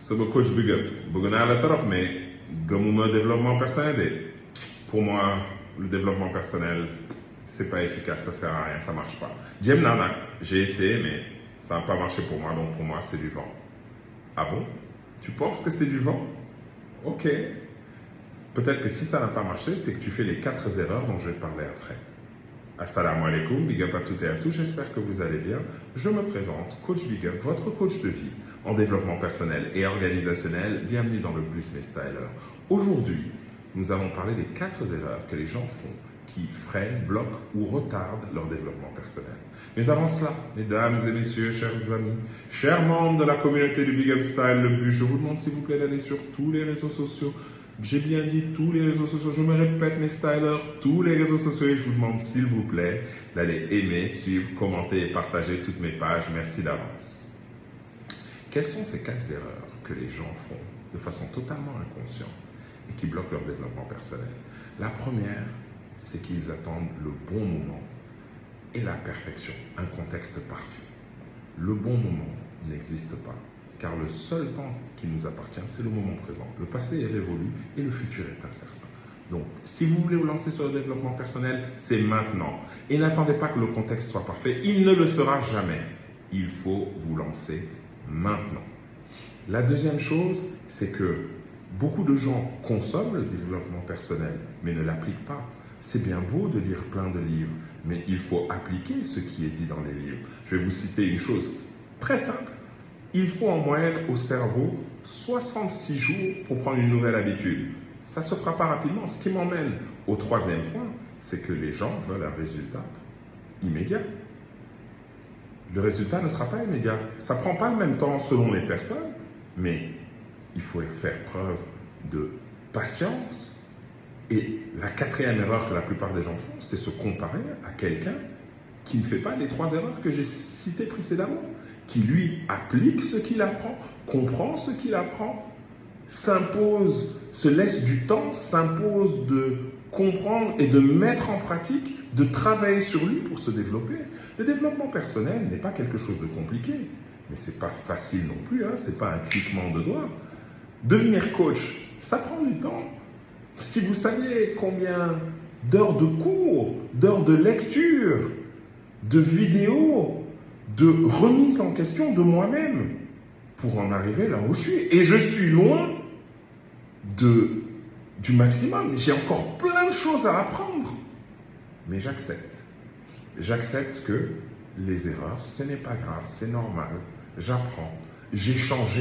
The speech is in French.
sama coach bi bëgg naa la trop mais gëmuma développement personnel de. Pour moi le développement personnel c'est pas efficace, ça sert à rien, ça marche pas. Jéem naa nag, j'ai essayé mais ça n'a pas marché pour moi, donc pour moi c'est du vent. Ah bon? Tu penses que c'est du vent? Ok. Peut-être que si ça n'a pas marché, c'est que tu fais les 4 erreurs dont je vais te parler après. Assalamu alaikum, big up à toutes et à tous, j'espère que vous allez bien. Je me présente, coach Big Up, votre coach de vie en développement personnel et organisationnel. Bienvenue dans le Plus Mes Stylers. Aujourd'hui, nous allons parler des 4 erreurs que les gens font qui freinent, bloquent ou retardent leur développement personnel. Mais avant cela, mesdames et messieurs, chers amis, chers membres de la communauté du Big Up Style, le but, je vous demande s'il vous plaît d'aller sur tous les réseaux sociaux. J'ai bien dit tous les réseaux sociaux, je me répète mes stylers, tous les réseaux sociaux et je vous demande s'il vous plaît d'aller aimer, suivre, commenter et partager toutes mes pages. Merci d'avance. Quelles sont ces 4 erreurs que les gens font de façon totalement inconsciente et qui bloquent leur développement personnel? La première, c'est qu'ils attendent le bon moment et la perfection, un contexte parfait. Le bon moment n'existe pas. Car le seul temps qui nous appartient, c'est le moment présent. Le passé est révolu et le futur est incertain. Donc, si vous voulez vous lancer sur le développement personnel, c'est maintenant. Et n'attendez pas que le contexte soit parfait. Il ne le sera jamais. Il faut vous lancer maintenant. La deuxième chose, c'est que beaucoup de gens consomment le développement personnel, mais ne l'appliquent pas. C'est bien beau de lire plein de livres, mais il faut appliquer ce qui est dit dans les livres. Je vais vous citer une chose très simple. Il faut en moyenne au cerveau 66 jours pour prendre une nouvelle habitude. Ça ne se fera pas rapidement. Ce qui m'emmène au 3e point, c'est que les gens veulent un résultat immédiat. Le résultat ne sera pas immédiat. Ça ne prend pas le même temps selon les personnes, mais il faut faire preuve de patience. Et la 4e erreur que la plupart des gens font, c'est se comparer à quelqu'un qui ne fait pas les 3 erreurs que j'ai citées précédemment, qui lui applique ce qu'il apprend, comprend ce qu'il apprend, s'impose, se laisse du temps, s'impose de comprendre et de mettre en pratique, de travailler sur lui pour se développer. Le développement personnel n'est pas quelque chose de compliqué, mais c'est pas facile non plus, hein, c'est pas un cliquement de doigts. Devenir coach, ça prend du temps. Si vous saviez combien d'heures de cours, d'heures de lecture, de vidéos, de remise en question de moi-même pour en arriver là où je suis. Et je suis loin du maximum. J'ai encore plein de choses à apprendre. Mais j'accepte. J'accepte que les erreurs, ce n'est pas grave, c'est normal. J'apprends. J'ai changé